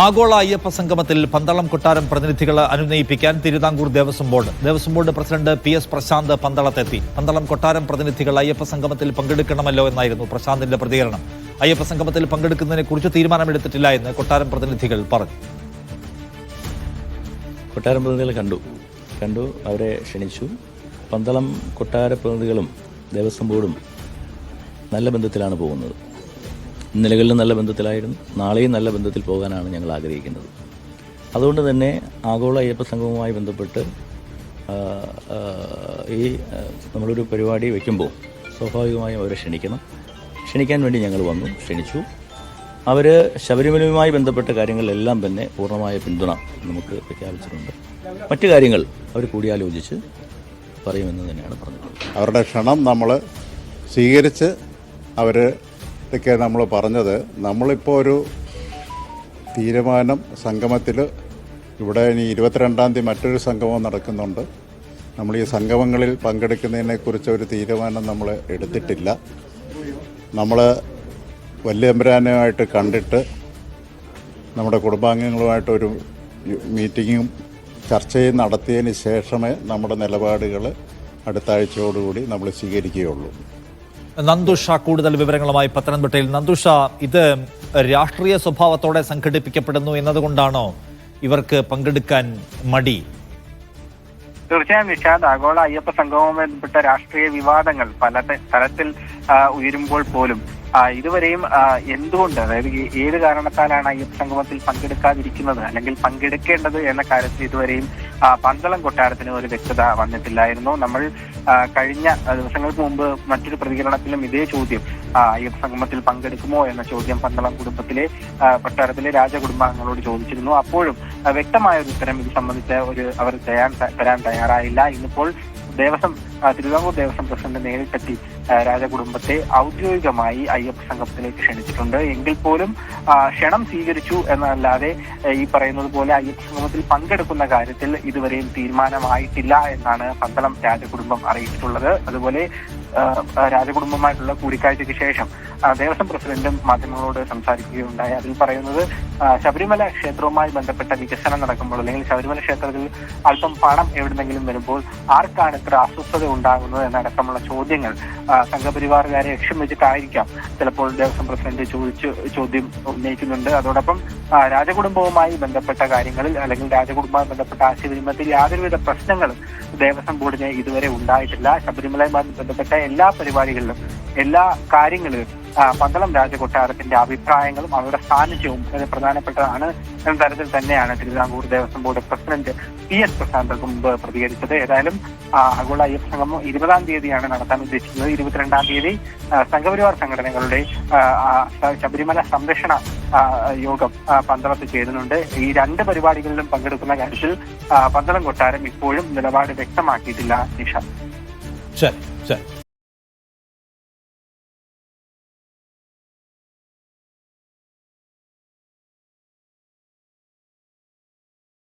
ആഗോള അയ്യപ്പ സംഗമത്തിൽ പന്തളം കൊട്ടാരം പ്രതിനിധികളെ അനുനയിപ്പിക്കാൻ Thiruvithamkoor Devaswom board president PS Prashanth പന്തളത്തെത്തി. പന്തളം കൊട്ടാരം പ്രതിനിധികൾ അയ്യപ്പ സംഗമത്തിൽ പങ്കെടുക്കണമല്ലോ എന്നായിരുന്നു പ്രശാന്തിന്റെ പ്രതികരണം. അയ്യപ്പ സംഗമത്തിൽ പങ്കെടുക്കുന്നതിനെ കുറിച്ച് തീരുമാനമെടുത്തിട്ടില്ല എന്ന് കൊട്ടാരം പ്രതിനിധികൾ പറഞ്ഞു. കൊട്ടാരം പ്രതിനിധികളെ കണ്ടു അവരെ ക്ഷണിച്ചു. പന്തളം കൊട്ടാര പ്രതിനിധികളും ദേവസ്വം ബോർഡും നല്ല ബന്ധത്തിലാണ് പോകുന്നത്. ഇന്നലകളിലും നല്ല ബന്ധത്തിലായിരുന്നു, നാളെയും നല്ല ബന്ധത്തിൽ പോകാനാണ് ഞങ്ങൾ ആഗ്രഹിക്കുന്നത്. അതുകൊണ്ട് തന്നെ ആഗോള അയ്യപ്പ സംഗമവുമായി ബന്ധപ്പെട്ട് നമ്മളൊരു പരിപാടി വയ്ക്കുമ്പോൾ സ്വാഭാവികമായും അവരെ ക്ഷണിക്കാൻ വേണ്ടി ഞങ്ങൾ ക്ഷണിച്ചു. അവർ ശബരിമലയുമായി ബന്ധപ്പെട്ട കാര്യങ്ങളിലെല്ലാം തന്നെ പൂർണ്ണമായ പിന്തുണ നമുക്ക് പ്രഖ്യാപിച്ചിട്ടുണ്ട്. മറ്റു കാര്യങ്ങൾ അവർ കൂടിയാലോചിച്ച് പറയുമെന്ന് തന്നെയാണ് പറഞ്ഞത്. അവരുടെ ക്ഷണം നമ്മൾ സ്വീകരിച്ച് അവരൊക്കെ നമ്മൾ പറഞ്ഞത്, നമ്മളിപ്പോൾ ഒരു തീരുമാനം സംഗമത്തിൽ ഇവിടെ ഇനി 22-ാം തീയതി മറ്റൊരു സംഗമം നടക്കുന്നുണ്ട്. നമ്മൾ ഈ സംഗമങ്ങളിൽ പങ്കെടുക്കുന്നതിനെക്കുറിച്ച് ഒരു തീരുമാനം നമ്മൾ എടുത്തിട്ടില്ല. നമ്മൾ വല്യമ്പരാനുമായിട്ട് കണ്ടിട്ട് നമ്മുടെ കുടുംബാംഗങ്ങളുമായിട്ടൊരു മീറ്റിങ്ങും ചർച്ചയും നടത്തിയതിന് ശേഷമേ നമ്മുടെ നിലപാടുകൾ അടുത്ത ആഴ്ചയോടുകൂടി നമ്മൾ സ്വീകരിക്കുകയുള്ളൂ. നന്ദുഷ കൂടുതൽ വിവരങ്ങളുമായി പത്തനംതിട്ടയിൽ. നന്ദുഷ, ഇത് രാഷ്ട്രീയ സ്വഭാവത്തോടെ സംഘടിപ്പിക്കപ്പെടുന്നു എന്നതുകൊണ്ടാണോ ഇവർക്ക് പങ്കെടുക്കാൻ മടി? തീർച്ചയായും നിഷാദ്, ആഗോള അയ്യപ്പ സംഗമവുമായി ബന്ധപ്പെട്ട രാഷ്ട്രീയ വിവാദങ്ങൾ പല തരത്തിൽ ഉയരുമ്പോൾ പോലും ഇതുവരെയും എന്തുകൊണ്ട്, അതായത് ഏത് കാരണത്താലാണ് അയ്യപ്പ സംഗമത്തിൽ പങ്കെടുക്കാതിരിക്കുന്നത് അല്ലെങ്കിൽ പങ്കെടുക്കേണ്ടത് എന്ന കാര്യത്തിൽ ഇതുവരെയും പന്തളം കൊട്ടാരത്തിന് ഒരു വ്യക്തത വന്നിട്ടില്ലായിരുന്നു. നമ്മൾ കഴിഞ്ഞ ദിവസങ്ങൾക്ക് മുമ്പ് മറ്റൊരു പ്രതികരണത്തിലും ഇതേ ചോദ്യം, അയ്യപ്പ സംഗമത്തിൽ പങ്കെടുക്കുമോ എന്ന ചോദ്യം പന്തളം കൊട്ടാരത്തിലെ രാജകുടുംബാംഗങ്ങളോട് ചോദിച്ചിരുന്നു. അപ്പോഴും വ്യക്തമായ ഒരു ഉത്തരം ഇത് സംബന്ധിച്ച് അവർ തരാൻ തയ്യാറായില്ല. ഇന്നിപ്പോൾ തിരുവിതാംകൂർ ദേവസ്വം പ്രസിഡന്റ് നേരിട്ടെത്തി രാജകുടുംബത്തെ ഔദ്യോഗികമായി അയ്യപ്പ സംഗമത്തിലേക്ക് ക്ഷണിച്ചിട്ടുണ്ട്. എങ്കിൽ പോലും ക്ഷണം സ്വീകരിച്ചു എന്നല്ലാതെ ഈ പറയുന്നത് പോലെ അയ്യപ്പ സംഗമത്തിൽ പങ്കെടുക്കുന്ന കാര്യത്തിൽ ഇതുവരെയും തീരുമാനമായിട്ടില്ല എന്നാണ് പന്തളം രാജകുടുംബം അറിയിച്ചിട്ടുള്ളത്. അതുപോലെ രാജകുടുംബമായിട്ടുള്ള കൂടിക്കാഴ്ചയ്ക്ക് ശേഷം ദേവസ്വം പ്രസിഡന്റും മാധ്യമങ്ങളോട് സംസാരിക്കുകയുണ്ടായി. അതിൽ പറയുന്നത്, ശബരിമല ക്ഷേത്രവുമായി ബന്ധപ്പെട്ട വികസനം നടക്കുമ്പോൾ അല്ലെങ്കിൽ ശബരിമല ക്ഷേത്രത്തിൽ അല്പം പണം എവിടെന്നെങ്കിലും വരുമ്പോൾ ആർക്കാണ് ഇത്ര അസ്വസ്ഥത ഉണ്ടാകുന്നത് എന്നടക്കമുള്ള ചോദ്യങ്ങൾ സംഘപരിവാറുകാരെ ലക്ഷ്യം വെച്ചിട്ടായിരിക്കാം ചിലപ്പോൾ ദേവസ്വം പ്രസിഡന്റ് ചോദ്യം ഉന്നയിക്കുന്നുണ്ട്. അതോടൊപ്പം രാജകുടുംബവുമായി ബന്ധപ്പെട്ട കാര്യങ്ങളിൽ അല്ലെങ്കിൽ രാജകുടുംബവുമായി ബന്ധപ്പെട്ട ആശയവിനിമയത്തിൽ യാതൊരുവിധ പ്രശ്നങ്ങളും ദേവസ്വം ബോർഡിന് ഇതുവരെ ഉണ്ടായിട്ടില്ല. ശബരിമലയുമായി ബന്ധപ്പെട്ട എല്ലാ പരിപാടികളിലും എല്ലാ കാര്യങ്ങളിലും പന്തളം രാജകൊട്ടാരത്തിന്റെ അഭിപ്രായങ്ങളും അവരുടെ സാന്നിധ്യവും പ്രധാനപ്പെട്ടതാണ് എന്ന തരത്തിൽ തന്നെയാണ് Thiruvithamkoor Devaswom board president PS Prashanth മുമ്പ് പ്രതികരിച്ചത്. ഏതായാലും ആഗോള അയ്യപ്പ സംഗമം 20-ാം തീയതിയാണ് നടത്താൻ ഉദ്ദേശിക്കുന്നത്. 22-ാം തീയതി സംഘപരിവാർ സംഘടനകളുടെ ശബരിമല സംരക്ഷണ യോഗം പന്തളത്ത് ചേരുന്നുണ്ട്. ഈ രണ്ട് പരിപാടികളിലും പങ്കെടുക്കുന്ന കാര്യത്തിൽ പന്തളം കൊട്ടാരം ഇപ്പോഴും നിലപാട് വ്യക്തമാക്കിയിട്ടില്ല. നിഷ. ശരി.